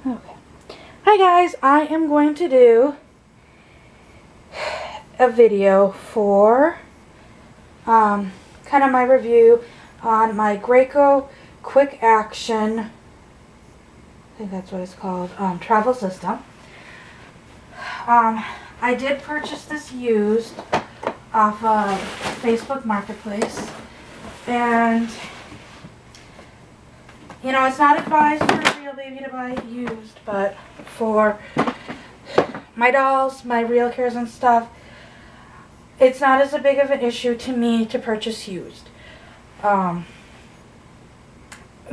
Okay. Hi guys, I am going to do a video for kind of my review on my Graco FastAction, I think that's what it's called, travel system. I did purchase this used off of Facebook Marketplace, and you know, it's not advised for a real baby to buy it used, but for my dolls, my RealCares and stuff, it's not as big of an issue to me to purchase used. The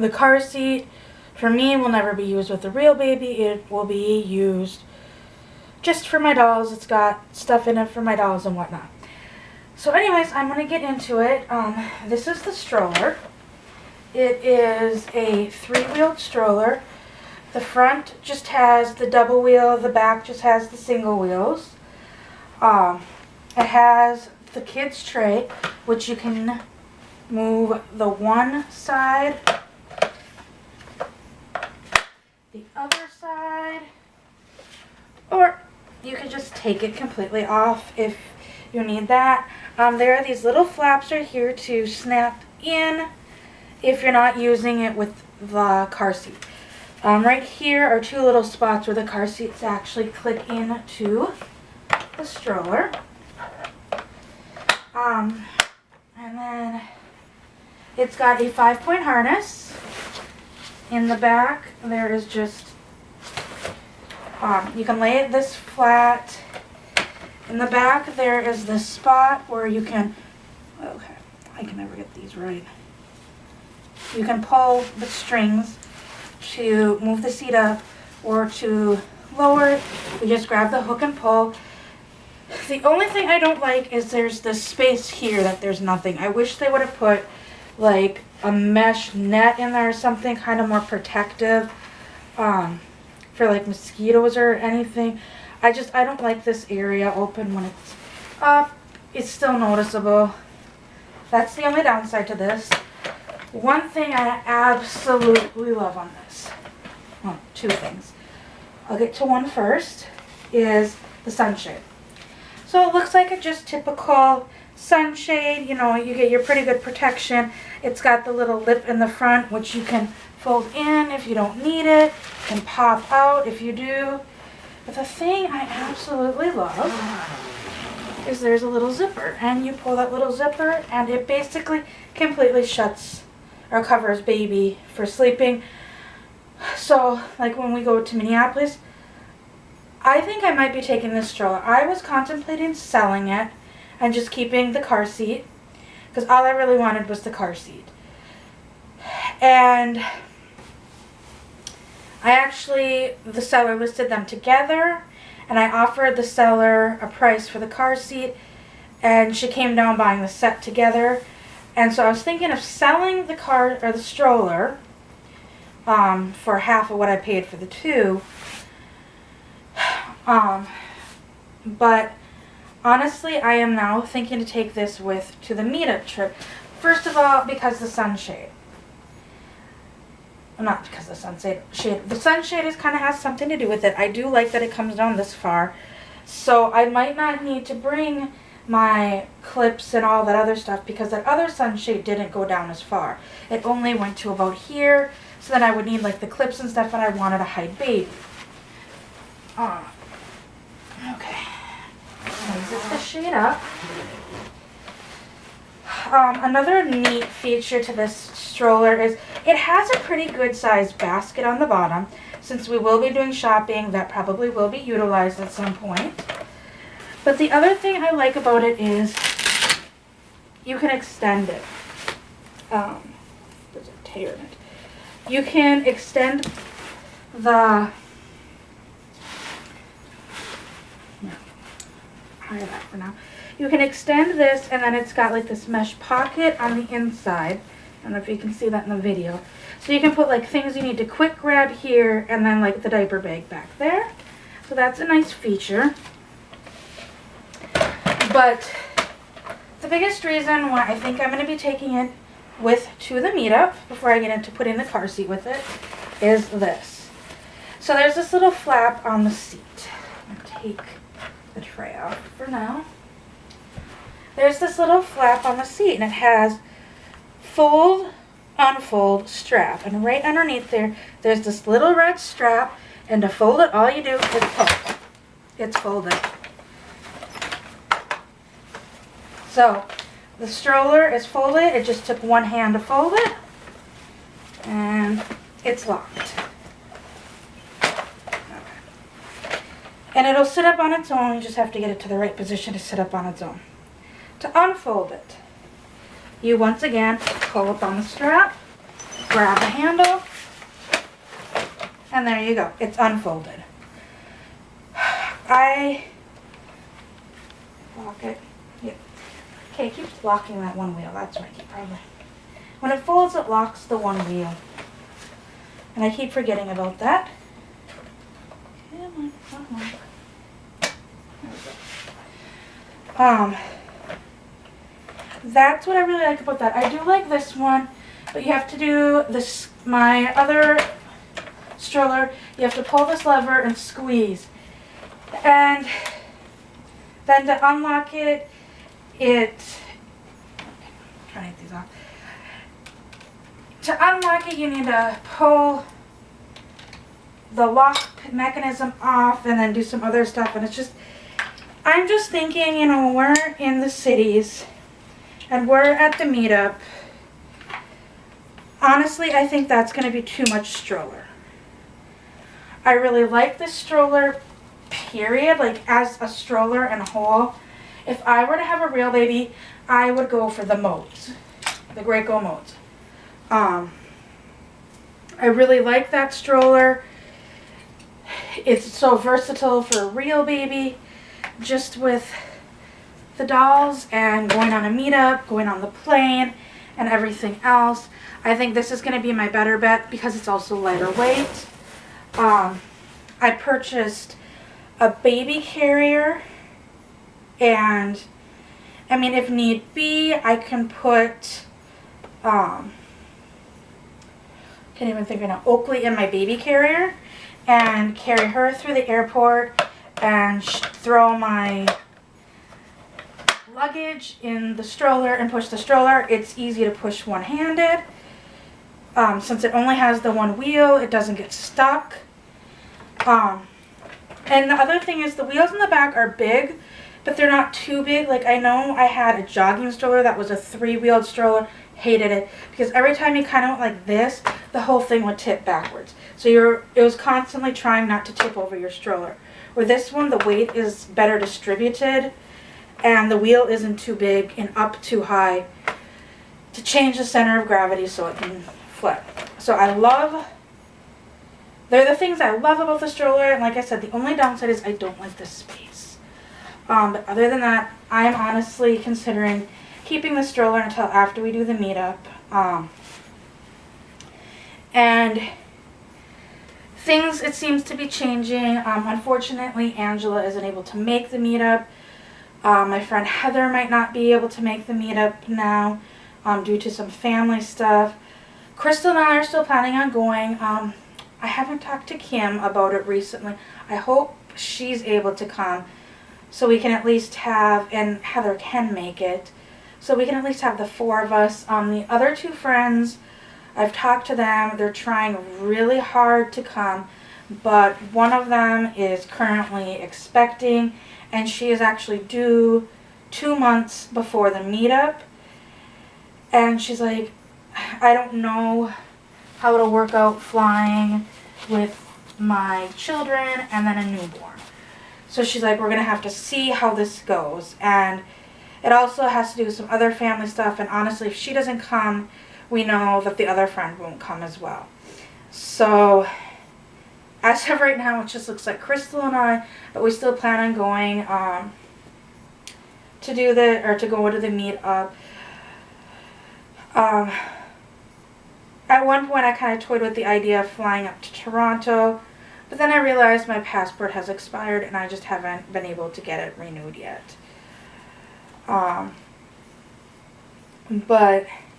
car seat for me will never be used with a real baby. It will be used just for my dolls. It's got stuff in it for my dolls and whatnot. So anyways, I'm going to get into it. This is the stroller. It is a 3-wheeled stroller. The front just has the double wheel. The back just has the single wheels. It has the kids tray, which you can move the one side, the other side, or you can just take it completely off if you need that. There are these little flaps right here to snap in if you're not using it with the car seat. Right here are 2 little spots where the car seats actually click into the stroller. And then it's got a 5-point harness. In the back there is just, you can lay it this flat. In the back there is this spot where you can, okay, I can never get these right. You can pull the strings to move the seat up or to lower it. You just grab the hook and pull. The only thing I don't like is there's this space here that there's nothing. I wish they would have put like a mesh net in there or something kind of more protective for like mosquitoes or anything. I don't like this area open when it's up. It's still noticeable. That's the only downside to this. One thing I absolutely love on this, well, 2 things. I'll get to one first, is the sunshade. So it looks like a just typical sunshade. You know, you get your pretty good protection. It's got the little lip in the front, which you can fold in if you don't need it, can pop out if you do. But the thing I absolutely love is there's a little zipper, and you pull that little zipper and it basically completely shuts or covers baby for sleeping. So like when we go to Minneapolis, I think I might be taking this stroller. I was contemplating selling it and just keeping the car seat, because all I really wanted was the car seat. And the seller listed them together, and I offered the seller a price for the car seat, and she came down buying the set together. And so I was thinking of selling the car or the stroller for half of what I paid for the 2. But honestly, I am now thinking to take this to the meetup trip. First of all, because the sunshade. Not because the sunshade. The sunshade kind of has something to do with it. I do like that it comes down this far. So I might not need to bring my clips and all that other stuff, because that other sunshade didn't go down as far. It only went to about here, so then I would need like the clips and stuff, and I wanted to hide baby. Okay, I'll zip the shade up. Another neat feature to this stroller is it has a pretty good sized basket on the bottom. Since we will be doing shopping, that probably will be utilized at some point. But the other thing I like about it is you can extend it. There's a tear in it. You can extend the, hide that for now. You can extend this, and then it's got like this mesh pocket on the inside. I don't know if you can see that in the video. So you can put like things you need to quick grab here, and then like the diaper bag back there. So that's a nice feature. But the biggest reason why I think I'm going to be taking it to the meetup, before I get into putting the car seat with it, is this. So there's this little flap on the seat. I'm going to take the tray off for now. There's this little flap on the seat, and it has fold, unfold, strap. And right underneath there, there's this little red strap, and to fold it, all you do is pull. It's folded. So the stroller is folded. It just took one hand to fold it, and it's locked. Okay. And it'll sit up on its own. You just have to get it to the right position to sit up on its own. To unfold it, you once again pull up on the strap, grab the handle, and there you go. It's unfolded. I lock it. Yep. Okay, it keeps locking that one wheel. That's what I keep probably. When it folds, it locks the one wheel. And I keep forgetting about that. Come on, come on. There we go. That's what I really like about that. I do like this one, but you have to do this. My other stroller, you have to pull this lever and squeeze. And then to unlock it, I'm trying to get these off. To unlock it, you need to pull the lock mechanism off and then do some other stuff. And it's just, I'm just thinking, you know, we're in the cities and we're at the meetup. Honestly, I think that's going to be too much stroller. I really like this stroller, period, like as a stroller and a whole. If I were to have a real baby, I would go for the modes, the Graco modes. I really like that stroller. It's so versatile for a real baby, just with the dolls and going on a meetup, going on the plane, and everything else. I think this is going to be my better bet because it's also lighter weight. I purchased a baby carrier, and I mean, if need be, I can put, can't even think right now, Oakley in my baby carrier and carry her through the airport and throw my luggage in the stroller and push the stroller. It's easy to push one-handed. Since it only has the one wheel, it doesn't get stuck. And the other thing is the wheels in the back are big, but they're not too big. Like, I know I had a jogging stroller that was a 3-wheeled stroller. Hated it because every time you kind of went like this, the whole thing would tip backwards. So it was constantly trying not to tip over your stroller. Where this one, the weight is better distributed and the wheel isn't too big and up too high to change the center of gravity so it can flip. So they're the things I love about the stroller, and like I said, the only downside is I don't like the space. But other than that, I'm honestly considering keeping the stroller until after we do the meetup. And things, it seems to be changing. Unfortunately, Angela isn't able to make the meetup. My friend Heather might not be able to make the meetup now due to some family stuff. Crystal and I are still planning on going. I haven't talked to Kim about it recently. I hope she's able to come so we can at least have, and Heather can make it, so we can at least have the 4 of us. The other 2 friends, I've talked to them. They're trying really hard to come, but one of them is currently expecting, and she is actually due 2 months before the meetup. And she's like, I don't know how it'll work out flying with my children and then a newborn. So she's like, we're going to have to see how this goes. And it also has to do with some other family stuff. And honestly, if she doesn't come, we know that the other friend won't come as well. So as of right now, it just looks like Crystal and I, but we still plan on going to go to the meetup. At one point, I kind of toyed with the idea of flying up to Toronto, but then I realized my passport has expired and I just haven't been able to get it renewed yet. But,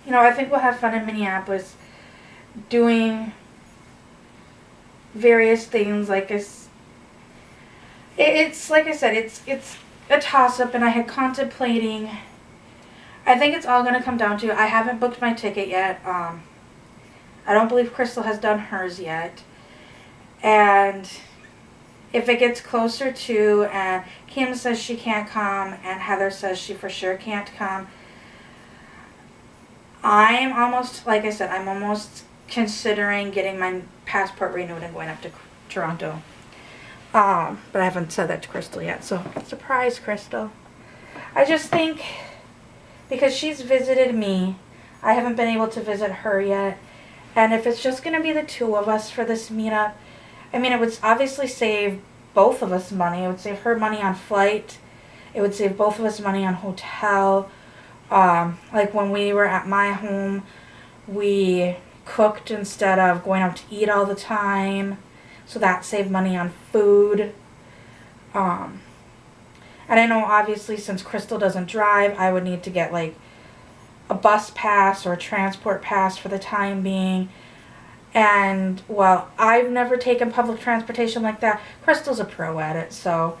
you know, I think we'll have fun in Minneapolis doing various things. Like it's like I said, it's a toss-up, and I had contemplating. I think it's all going to come down to, I haven't booked my ticket yet. I don't believe Crystal has done hers yet. And if it gets closer to, and Kim says she can't come, and Heather says she for sure can't come, I'm almost, like I said, I'm almost considering getting my passport renewed and going up to Toronto. But I haven't said that to Crystal yet, so surprise, Crystal. I just think, because she's visited me, I haven't been able to visit her yet, and if it's just going to be the two of us for this meetup, I mean, it would obviously save both of us money. It would save her money on flight. It would save both of us money on hotel. Like when we were at my home, we cooked instead of going out to eat all the time. So that saved money on food. And I know obviously since Crystal doesn't drive, I would need to get like a bus pass or a transport pass for the time being. And, well, I've never taken public transportation like that. Crystal's a pro at it, so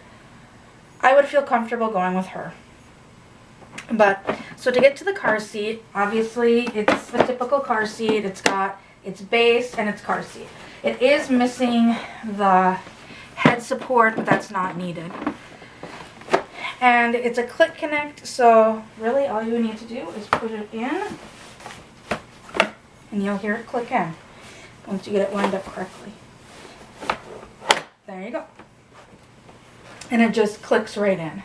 I would feel comfortable going with her. But, so to get to the car seat, obviously it's a typical car seat. It's got its base and its car seat. It is missing the head support, but that's not needed. And it's a click connect, so really all you need to do is put it in, and you'll hear it click in once you get it lined up correctly. There you go. And it just clicks right in.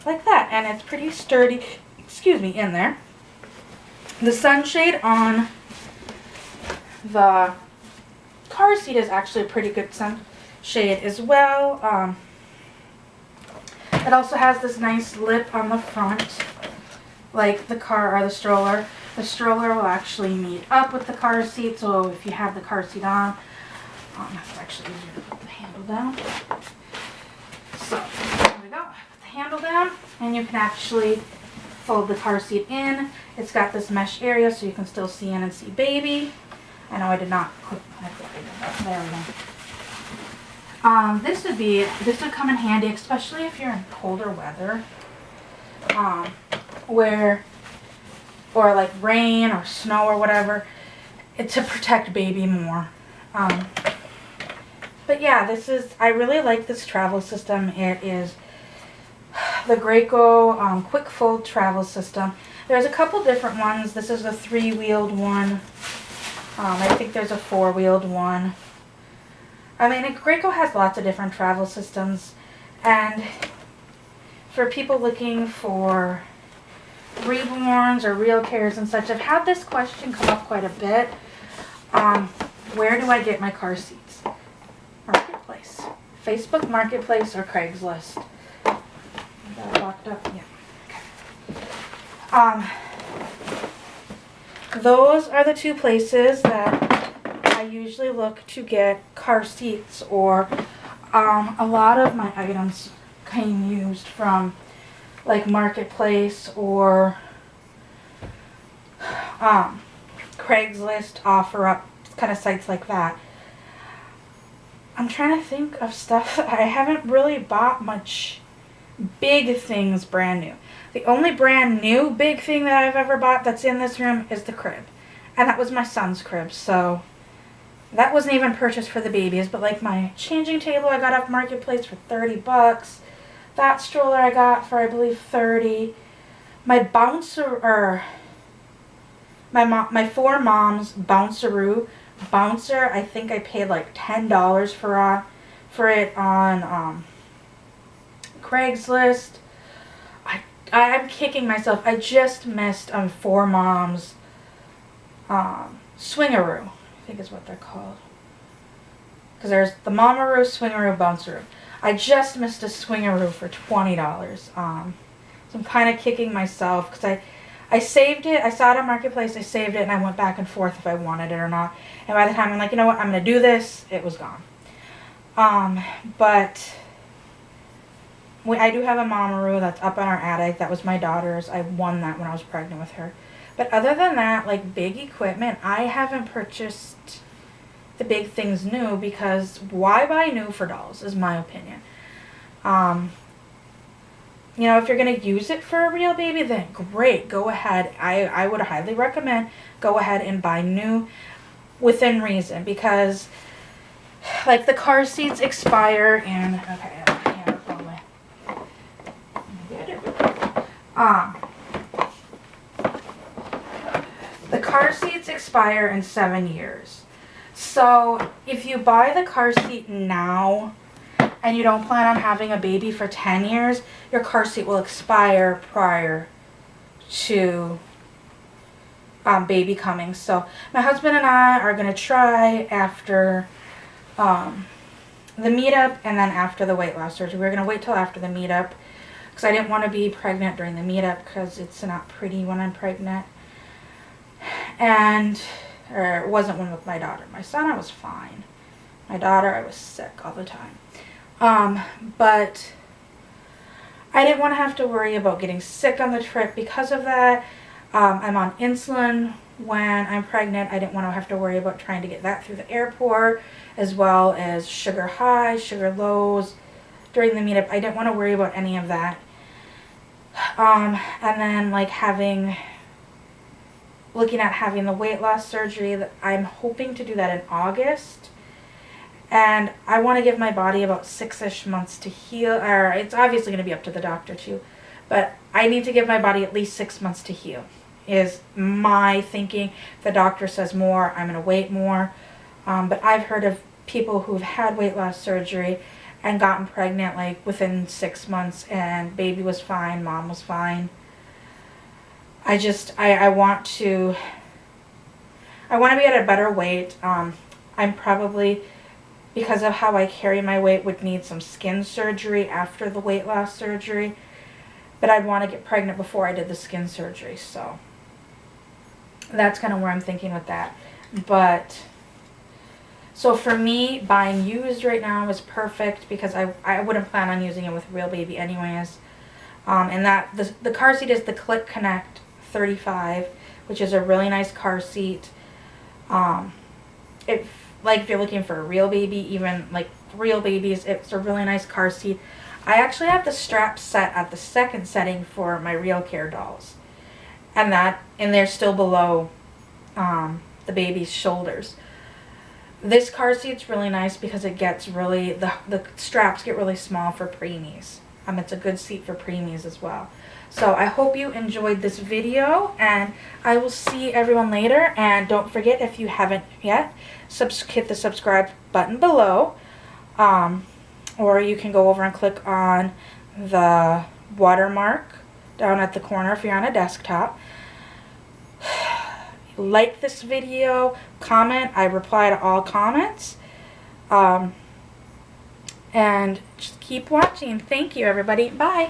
Like that. And it's pretty sturdy, excuse me, in there. The sunshade on the car seat is actually a pretty good sunshade as well. It also has this nice lip on the front, like the car or the stroller. The stroller will actually meet up with the car seat, so if you have the car seat on, it's actually easier to put the handle down. So, there we go. Put the handle down, and you can actually fold the car seat in. It's got this mesh area, so you can still see in and see baby. I know I did not click. There we go. This would come in handy, especially if you're in colder weather, or like rain or snow or whatever, to protect baby more. But yeah, I really like this travel system. It is the Graco quick fold travel system. There's a couple different ones. This is a 3-wheeled one. I think there's a 4-wheeled one. I mean, Graco has lots of different travel systems, and for people looking for reborns or RealCares and such, I've had this question come up quite a bit. Where do I get my car seats? Marketplace. Facebook Marketplace or Craigslist. Got it locked up? Yeah. Okay. Those are the two places that I usually look to get car seats, or a lot of my items came used from like Marketplace or Craigslist, OfferUp, kind of sites like that. I'm trying to think of stuff. I haven't really bought much big things brand new. The only brand new big thing that I've ever bought that's in this room is the crib. And that was my son's crib, so that wasn't even purchased for the babies. But like my changing table I got off Marketplace for 30 bucks. That stroller I got for, I believe, 30. My bouncer, my 4 moms bouncer, I think I paid like $10 for it on Craigslist. I'm kicking myself. I just missed 4 moms swingaroo, I think is what they're called. Because there's the Mamaroo, swingaroo, bounceroo. I just missed a swingaroo for $20. So I'm kind of kicking myself because I saved it. I saw it on Marketplace. I saved it, and I went back and forth if I wanted it or not. And by the time I'm like, you know what, I'm going to do this, it was gone. But I do have a Mamaroo that's up in our attic. That was my daughter's. I won that when I was pregnant with her. But other than that, like big equipment, I haven't purchased the big things new, because why buy new for dolls is my opinion. You know, if you're going to use it for a real baby, then great, go ahead. I would highly recommend go ahead and buy new within reason, because like the car seats expire and, okay, I have it probably. The car seats expire in 7 years. So if you buy the car seat now and you don't plan on having a baby for 10 years, your car seat will expire prior to baby coming. So my husband and I are going to try after the meetup and then after the weight loss surgery. We're going to wait till after the meetup because I didn't want to be pregnant during the meetup because it's not pretty when I'm pregnant. And or it wasn't one with my daughter. My son, I was fine. My daughter, I was sick all the time. But I didn't want to have to worry about getting sick on the trip because of that. I'm on insulin when I'm pregnant. I didn't want to have to worry about trying to get that through the airport, as well as sugar highs, sugar lows during the meetup. I didn't want to worry about any of that. And then like looking at having the weight loss surgery, that I'm hoping to do that in August. And I want to give my body about 6-ish months to heal, or it's obviously going to be up to the doctor too, but I need to give my body at least 6 months to heal, is my thinking. If the doctor says more, I'm going to wait more. But I've heard of people who've had weight loss surgery and gotten pregnant like within 6 months, and baby was fine, mom was fine. I want to be at a better weight. I'm probably, because of how I carry my weight, would need some skin surgery after the weight loss surgery. But I'd want to get pregnant before I did the skin surgery. So that's kind of where I'm thinking with that. But so for me, buying used right now is perfect because I wouldn't plan on using it with real baby anyways. And that the car seat is the Click Connect 35, which is a really nice car seat. If you're looking for a real baby, even like real babies, it's a really nice car seat. I actually have the strap set at the second setting for my RealCare dolls, and they're still below the baby's shoulders. This car seat's really nice because it gets really, the straps get really small for preemies. It's a good seat for preemies as well. So I hope you enjoyed this video, and I will see everyone later. And don't forget, if you haven't yet, hit the subscribe button below, or you can go over and click on the watermark down at the corner if you're on a desktop. Like this video, comment. I reply to all comments. And just keep watching. Thank you, everybody. Bye.